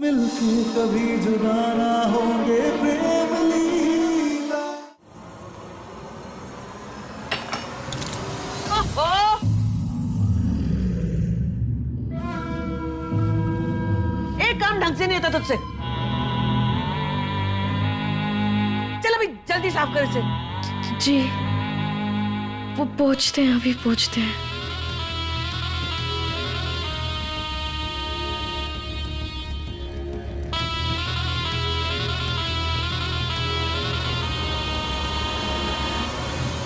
मिलके कभी जुदा ना होंगे प्रेम लीला। एक काम ढंग से नहीं होता तुझसे। चल अभी जल्दी साफ कर इसे। जी वो पहुंचते हैं, अभी पहुंचते हैं।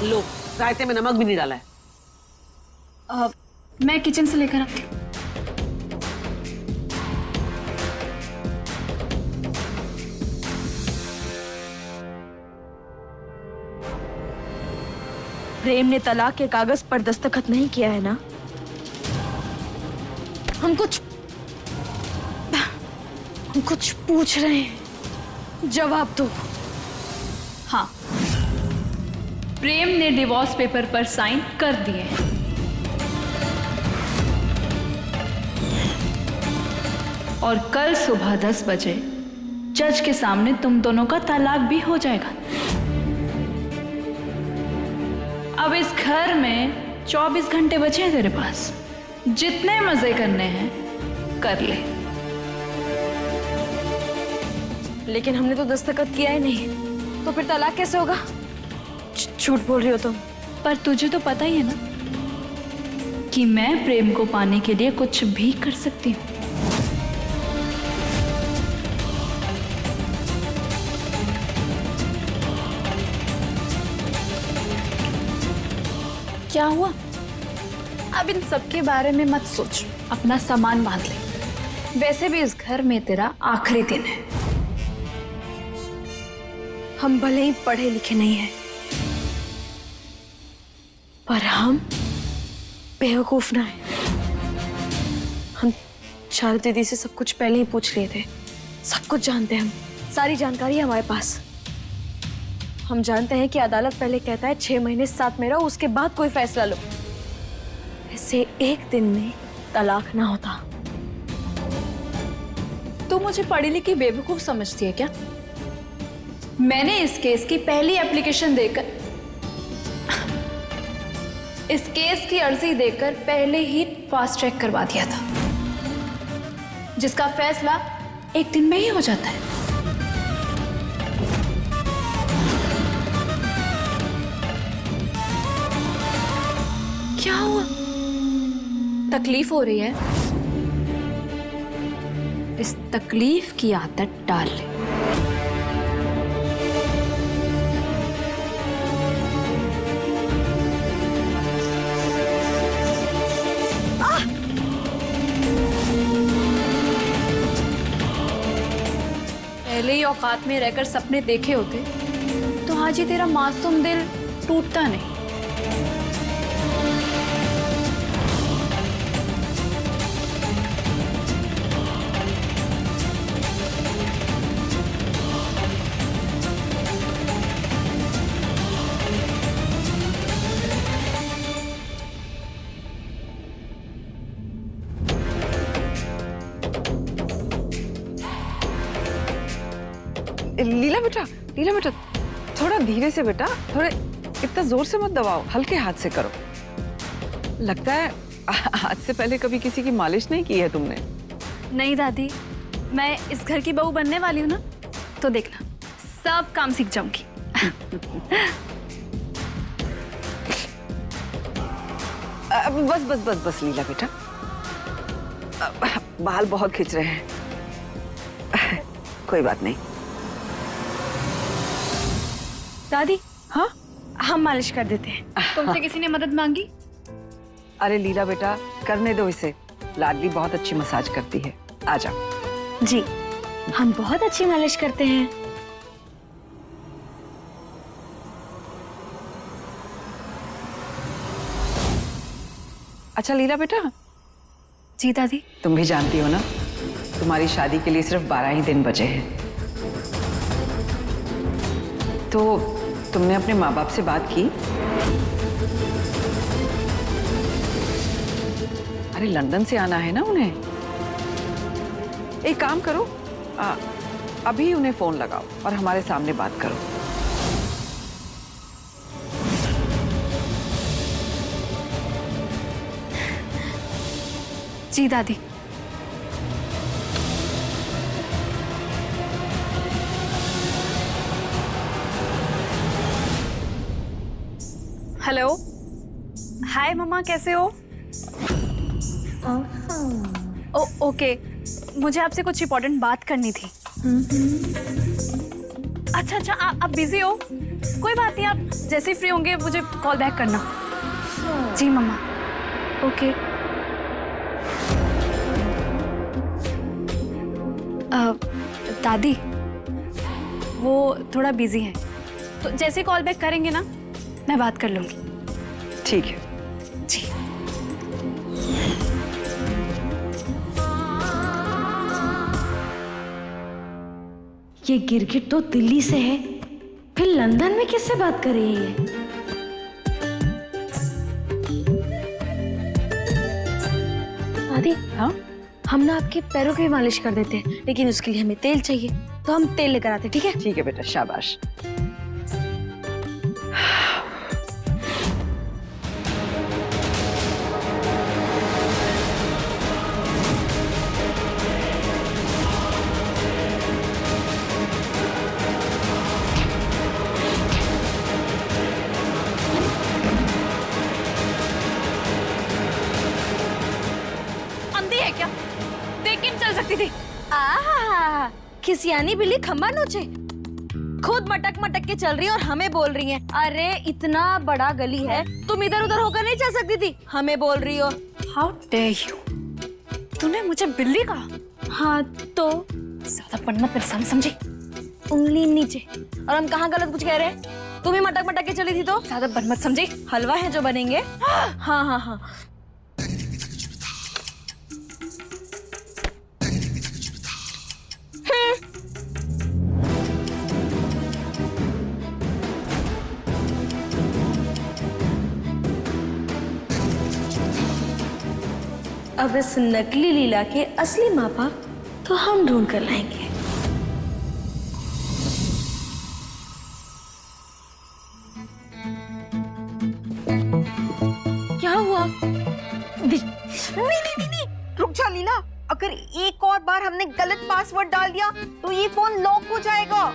लो, रायते में नमक भी नहीं डाला है। मैं किचन से लेकर आती हूँ। प्रेम ने तलाक के कागज पर दस्तखत नहीं किया है ना? हम कुछ पूछ रहे हैं, जवाब दो। हाँ, प्रेम ने डिवोर्स पेपर पर साइन कर दिए हैं। और कल सुबह 10 बजे जज के सामने तुम दोनों का तलाक भी हो जाएगा। अब इस घर में 24 घंटे बचे हैं तेरे पास, जितने मजे करने हैं कर ले। लेकिन हमने तो दस्तखत किया ही नहीं, तो फिर तलाक कैसे होगा? झूठ बोल रही हो तुम। पर तुझे तो पता ही है ना कि मैं प्रेम को पाने के लिए कुछ भी कर सकती हूँ। क्या हुआ? अब इन सब के बारे में मत सोच, अपना सामान बांध ले। वैसे भी इस घर में तेरा आखिरी दिन है। हम भले ही पढ़े लिखे नहीं हैं, पर हम बेवकूफ ना है। हम शारदा दीदी से सब कुछ पहले ही पूछ लिए थे। सब कुछ जानते हैं हम, सारी जानकारी है हमारे पास। हम जानते हैं कि अदालत पहले कहता है 6 महीने साथ में रहो, उसके बाद कोई फैसला लो। ऐसे एक दिन में तलाक ना होता। तू मुझे पढ़ी लिखी बेवकूफ समझती है क्या? मैंने इस केस की पहली एप्लीकेशन देकर, इस केस की अर्जी देकर पहले ही फास्ट ट्रैक करवा दिया था, जिसका फैसला एक दिन में ही हो जाता है। क्या हुआ? तकलीफ हो रही है? इस तकलीफ की आदत डाल ले। पहले ही औकात में रहकर सपने देखे होते तो आज ही तेरा मासूम दिल टूटता नहीं। लीला बेटा थोड़ा धीरे से बेटा, थोड़े इतना जोर से मत दबाओ, हल्के हाथ से करो। लगता है आज से पहले कभी किसी की मालिश नहीं की है तुमने। नहीं दादी, मैं इस घर की बहू बनने वाली हूँ ना, तो देखना सब काम सीख जाऊंगी। बस बस बस बस लीला बेटा, बाल बहुत खिंच रहे हैं। कोई बात नहीं। दादी, हाँ हम मालिश कर देते हैं। तुमसे किसी ने मदद मांगी? अरे लीला बेटा करने दो इसे, लाडली बहुत अच्छी मसाज करती है। आ जाओ। जी, हम बहुत अच्छी मालिश करते हैं। अच्छा लीला बेटा। जी दादी। तुम भी जानती हो ना, तुम्हारी शादी के लिए सिर्फ 12 ही दिन बचे हैं। तो तुमने अपने माँ बाप से बात की? अरे लंदन से आना है ना उन्हें। एक काम करो, अभी उन्हें फोन लगाओ और हमारे सामने बात करो। जी दादी। हेलो, हाय मम्मा, कैसे हो? ओके, मुझे आपसे कुछ इम्पोर्टेंट बात करनी थी। अच्छा, आप बिजी हो? कोई बात नहीं, आप जैसे ही फ्री होंगे मुझे कॉल बैक करना। जी मम्मा, ओके। दादी, वो थोड़ा बिजी हैं, तो जैसे कॉल बैक करेंगे ना मैं बात कर लूंगी। ठीक है। जी। ये गिरगिट तो दिल्ली से है, फिर लंदन में किससे बात कर रही है? दादी, हाँ, हम ना आपके पैरों की मालिश कर देते हैं, लेकिन उसके लिए हमें तेल चाहिए, तो हम तेल लेकर आते हैं, ठीक है? ठीक है बेटा, शाबाश। अंधी है क्या? देख के नहीं चल सकती थी? आहा, खिसियानी बिल्ली खम्बा नोचे, खुद मटक मटक के चल रही है और हमें बोल रही है। अरे इतना बड़ा गली है, तुम इधर उधर होकर नहीं चल सकती थी, हमें बोल रही हो। How dare you! तूने मुझे बिल्ली कहा? हाँ तो ज्यादा पढ़ मत, मेरे सामने समझी? उंगली नीचे। और हम कहाँ गलत कुछ कह रहे हैं? तुम ही मटक मटक के चली थी तो ज्यादा बन मत, समझी? हलवा है जो बनेंगे। हाँ हाँ हाँ। अब इस नकली लीला के असली माँ बाप तो हम ढूंढ कर लाएंगे। क्या हुआ? नहीं, रुक जा लीला। अगर एक और बार हमने गलत पासवर्ड डाल दिया तो ये फोन लॉक हो जाएगा।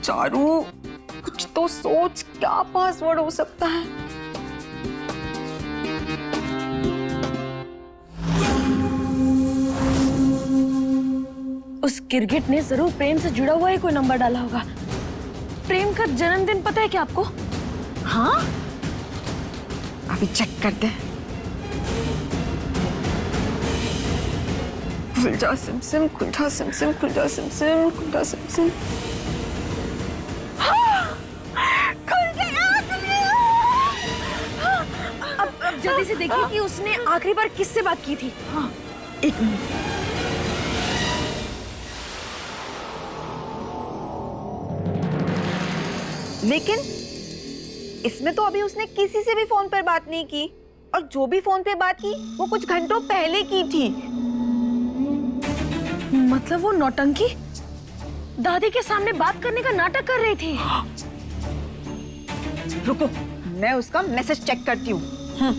चारू, कुछ तो सोच, क्या पासवर्ड हो सकता है? उस गिरगिट ने जरूर प्रेम से जुड़ा हुआ ही कोई नंबर डाला होगा। प्रेम का जन्मदिन पता है क्या आपको? हाँ, अभी चेक करते हैं। खुल जा सिम सिम, खुल जा सिम सिम, खुल जा सिम सिम, खुल जा सिम सिम। खुल गया। अब जल्दी से देखिए कि उसने आखिरी बार किससे बात की थी। हाँ, एक मिनट। लेकिन इसमें तो अभी उसने किसी से भी फोन पर बात नहीं की, और जो भी फोन पे बात की वो कुछ घंटों पहले की थी। मतलब वो नौटंकी दादी के सामने बात करने का नाटक कर रही थी। रुको, मैं उसका मैसेज चेक करती हूँ। हाँ?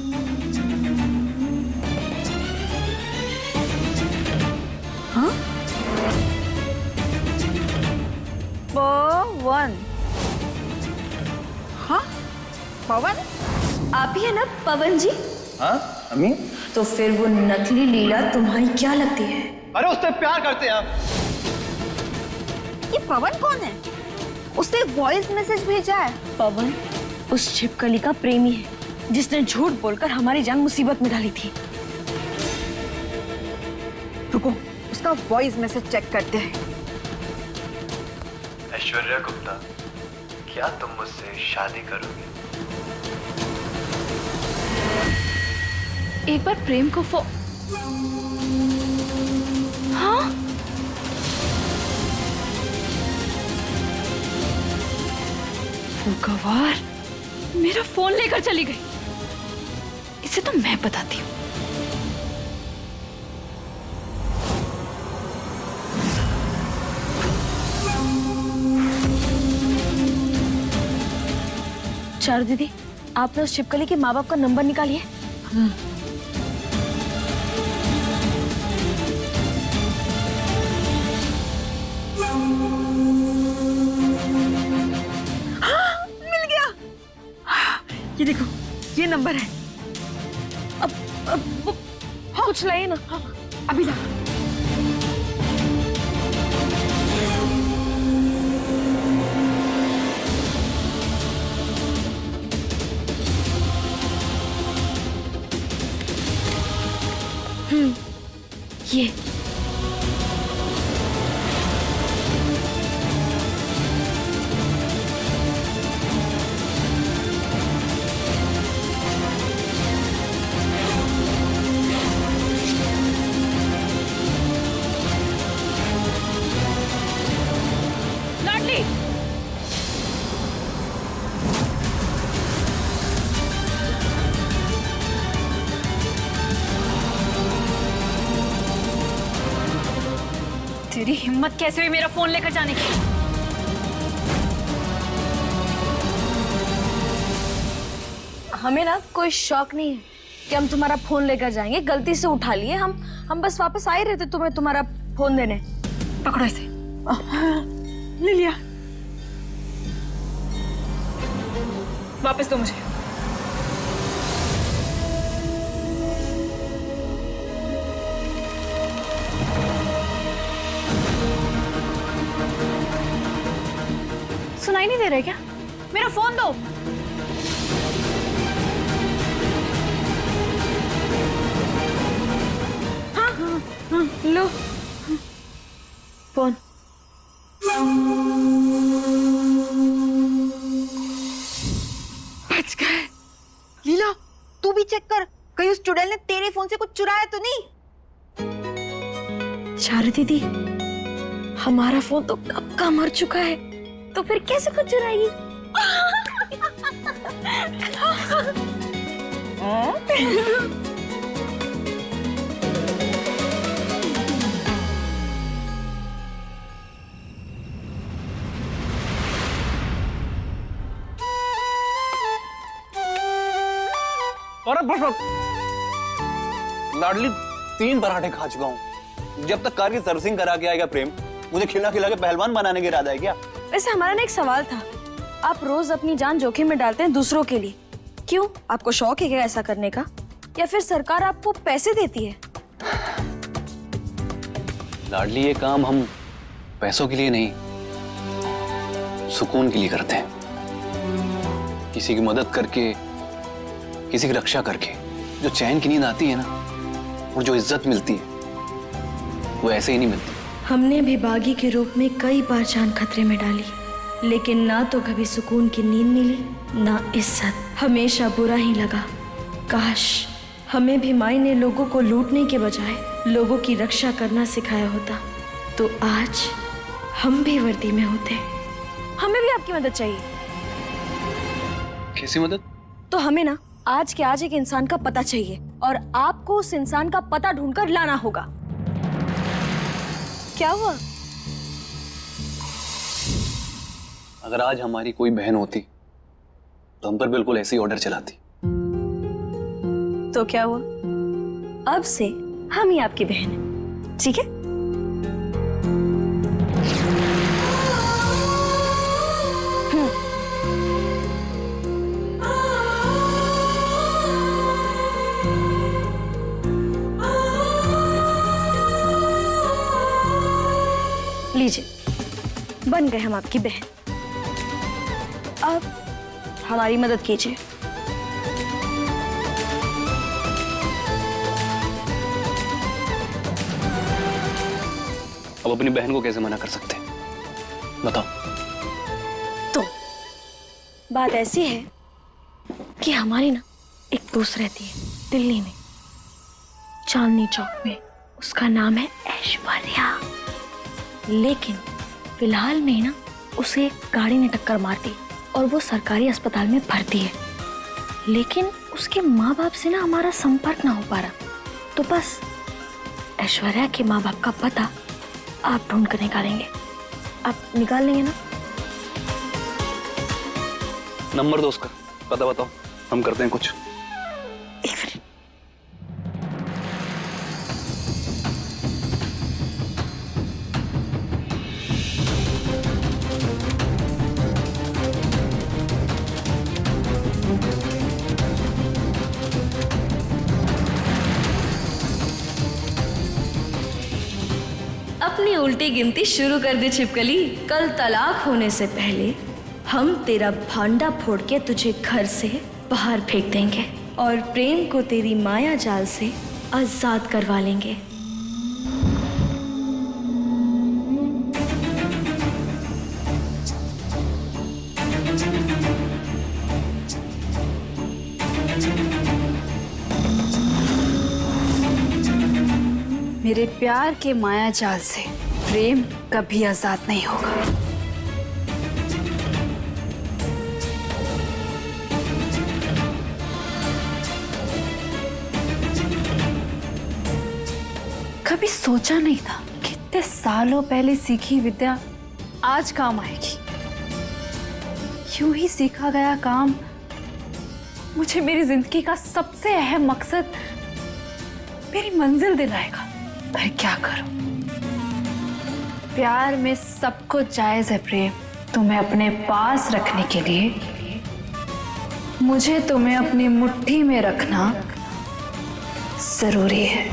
पवन। हाँ, पवन? आप ही है ना पवन जी? हाँ अम्मी। तो फिर वो नकली लीला तुम्हारी क्या लगती है? अरे उससे प्यार करते हैं आप। ये पवन कौन है? उसने वॉइस मैसेज भेजा है। पवन उस छिपकली का प्रेमी है, जिसने झूठ बोलकर हमारी जान मुसीबत में डाली थी। रुको, उसका वॉइस मैसेज चेक करते हैं। ऐश्वर्या गुप्ता, क्या तुम मुझसे शादी करोगी? एक बार प्रेम को हाँ? वो गवार मेरा फोन लेकर चली गई। इसे तो मैं बताती हूँ। चारू दीदी, आपने उस छिपकली के माँ बाप का नंबर निकालिए। मिल गया। ये देखो, ये नंबर है। अब वो कुछ लाइए ना। अभी ला। ये लाडली, तेरी हिम्मत कैसे हुई मेरा फोन लेकर जाने की? हमें ना कोई शौक नहीं है कि हम तुम्हारा फोन लेकर जाएंगे। गलती से उठा लिए हम बस वापस आ ही रहे थे तुम्हें तुम्हारा फोन देने। पकड़ो इसे। ले लिया। वापस दो मुझे। सुनाई नहीं दे रहा है क्या? मेरा फोन दो। लो फोन। बच गए। लीला, तू भी चेक कर, कहीं उस चुड़ैल ने तेरे फोन से कुछ चुराया तो नहीं? चारू दीदी, हमारा फोन तो कब का मर चुका है, तो फिर कैसे कुछ चुराएगी? अरे बस लाडली 3 पराठे खा चुका हूँ। जब तक कार की सर्विसिंग करा के आएगा प्रेम, मुझे खिला खिला के पहलवान बनाने का इरादा है क्या? वैसे हमारा ना एक सवाल था, आप रोज अपनी जान जोखिम में डालते हैं दूसरों के लिए, क्यों? आपको शौक है क्या ऐसा करने का, या फिर सरकार आपको पैसे देती है? लाडली, ये काम हम पैसों के लिए नहीं, सुकून के लिए करते हैं। किसी की मदद करके, किसी की रक्षा करके जो चैन की नींद आती है ना, और जो इज्जत मिलती है, वो ऐसे ही नहीं मिलती। हमने भी बागी के रूप में कई बार जान खतरे में डाली, लेकिन ना तो कभी सुकून की नींद मिली ना इज्जत। हमेशा बुरा ही लगा। काश हमें भी माई ने लोगों को लूटने के बजाय लोगों की रक्षा करना सिखाया होता, तो आज हम भी वर्दी में होते। हमें भी आपकी मदद चाहिए। कैसी मदद? तो हमें ना आज के आज एक इंसान का पता चाहिए, और आपको उस इंसान का पता ढूंढकर लाना होगा। क्या हुआ? अगर आज हमारी कोई बहन होती तो हम पर बिल्कुल ऐसे ही ऑर्डर चलाती। तो क्या हुआ? अब से हम ही आपकी बहन हैं, ठीक है? लीजिए, बन गए हम आपकी बहन। अब हमारी मदद कीजिए। अब अपनी बहन को कैसे मना कर सकते हैं, बताओ? तो बात ऐसी है कि हमारी ना एक दोस्त रहती है दिल्ली में, चांदनी चौक में। उसका नाम है ऐश्वर्या। लेकिन फिलहाल में ना उसे एक गाड़ी ने टक्कर मार दी और वो सरकारी अस्पताल में भर्ती है। लेकिन उसके माँ बाप से ना हमारा संपर्क ना हो पा रहा। तो बस ऐश्वर्या के माँ बाप का पता आप ढूंढ कर निकालेंगे। आप निकाल लेंगे ना? नंबर दो उसका। पता बताओ, हम करते हैं कुछ। अपनी उल्टी गिनती शुरू कर दे छिपकली। कल तलाक होने से पहले हम तेरा भांडा फोड़ के तुझे घर से बाहर फेंक देंगे और प्रेम को तेरी माया जाल से आजाद करवा लेंगे। मेरे प्यार के माया जाल से प्रेम कभी आजाद नहीं होगा। कभी सोचा नहीं था कि इतने सालों पहले सीखी विद्या आज काम आएगी। यूं ही सीखा गया काम मुझे मेरी जिंदगी का सबसे अहम मकसद, मेरी मंजिल दिलाएगा। पर क्या करूं? प्यार में सब कुछ जायज है प्रेम। तुम्हें अपने पास रखने के लिए मुझे तुम्हें अपनी मुट्ठी में रखना जरूरी है।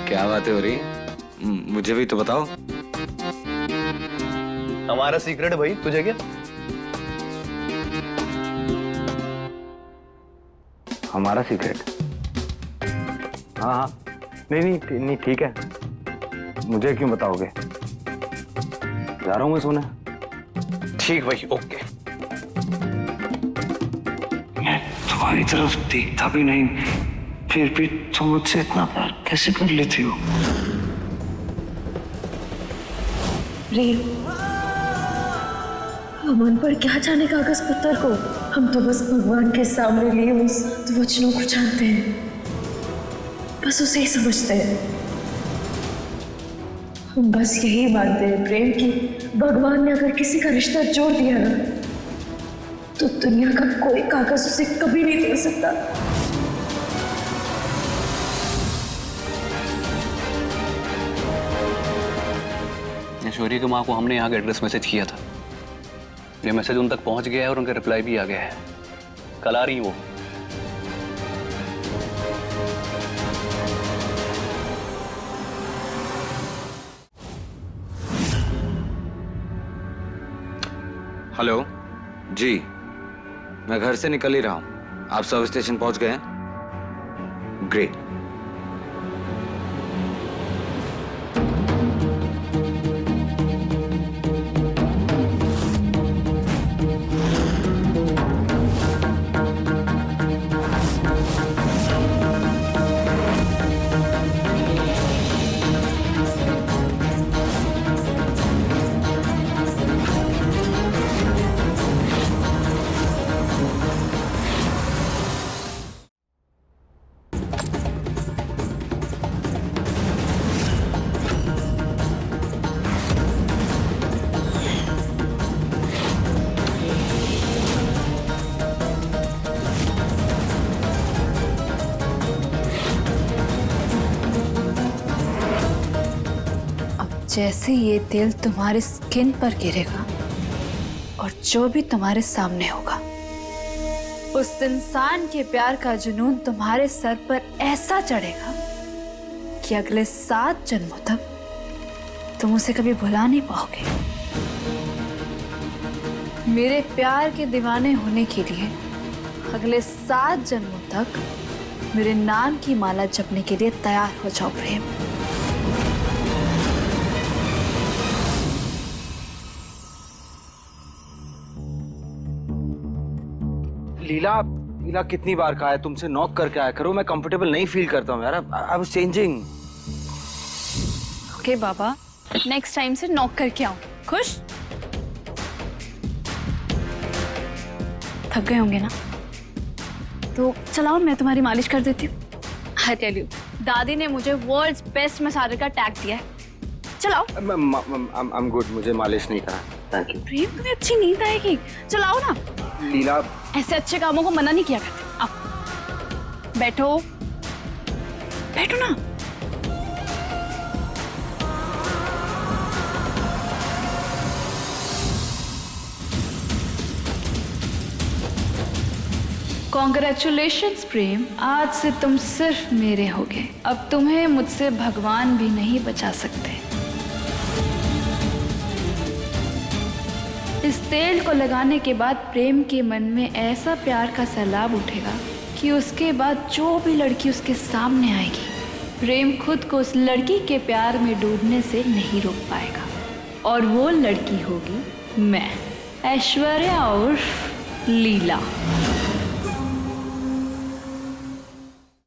क्या बातें हो रही? मुझे भी तो बताओ। हमारा सीक्रेट है भाई, तुझे क्या? हमारा सीक्रेट? हाँ हाँ, नहीं ठीक है। मुझे क्यों बताओगे? जा रहा हूं मैं सोने। ठीक भाई, ओके। मैं तुम्हारी तरफ देखता भी नहीं, फिर भी तुम मुझसे इतना प्यार कैसे कर लेती हो? प्रेम, अमन पर क्या जाने कागज पत्थर को। हम तो बस भगवान के सामने लिए उस वचनों को जानते हैं, बस उसे ही समझते हैं। हम बस यही मानते हैं प्रेम कि भगवान ने अगर किसी का रिश्ता जोड़ दिया ना, तो दुनिया का कोई कागज उसे कभी नहीं तोड़ सकता। ऐश्वर्या की माँ को हमने यहाँ का एड्रेस मैसेज किया था। ये मैसेज उन तक पहुंच गया है और उनका रिप्लाई भी आ गया है। कल आ रही वो। हेलो जी, मैं घर से निकल ही रहा हूं। आप सब स्टेशन पहुंच गए हैं? ग्रेट। जैसे ये तेल तुम्हारे स्किन पर गिरेगा और जो भी तुम्हारे सामने होगा, उस इंसान के प्यार का जुनून तुम्हारे सर पर ऐसा चढ़ेगा कि अगले 7 जन्मों तक तुम उसे कभी भुला नहीं पाओगे। मेरे प्यार के दीवाने होने के लिए अगले 7 जन्मों तक मेरे नाम की माला जपने के लिए तैयार हो जाओ प्रेम। लीला, लीला कितनी बार कहा है तुमसे नॉक करके आया करो, मैं कंफर्टेबल नहीं फील करता हूँ यार। I was changing. Okay Baba, next time से नॉक करके आओ। खुश? थक गए होंगे ना, तो चलाओ मैं तुम्हारी मालिश कर देती हूँ। आई टेल यू, दादी ने मुझे वर्ल्ड्स बेस्ट मसाजर का टैग दिया है। चलाओ। आई एम गुड, मुझे मालिश नहीं करा, थैंक यू। प्रेम, तुम्हें अच्छी नींद आएगी, चलाओ ना। लीला, ऐसे अच्छे कामों को मना नहीं किया करते। आओ बैठो, बैठो ना। कॉन्ग्रेचुलेशंस प्रेम, आज से तुम सिर्फ मेरे होगे। अब तुम्हें मुझसे भगवान भी नहीं बचा सकते। इस तेल को लगाने के बाद प्रेम के मन में ऐसा प्यार का सैलाब उठेगा कि उसके बाद जो भी लड़की उसके सामने आएगी, प्रेम खुद को उस लड़की के प्यार में डूबने से नहीं रोक पाएगा। और वो लड़की होगी मैं, ऐश्वर्या उर्फ लीला।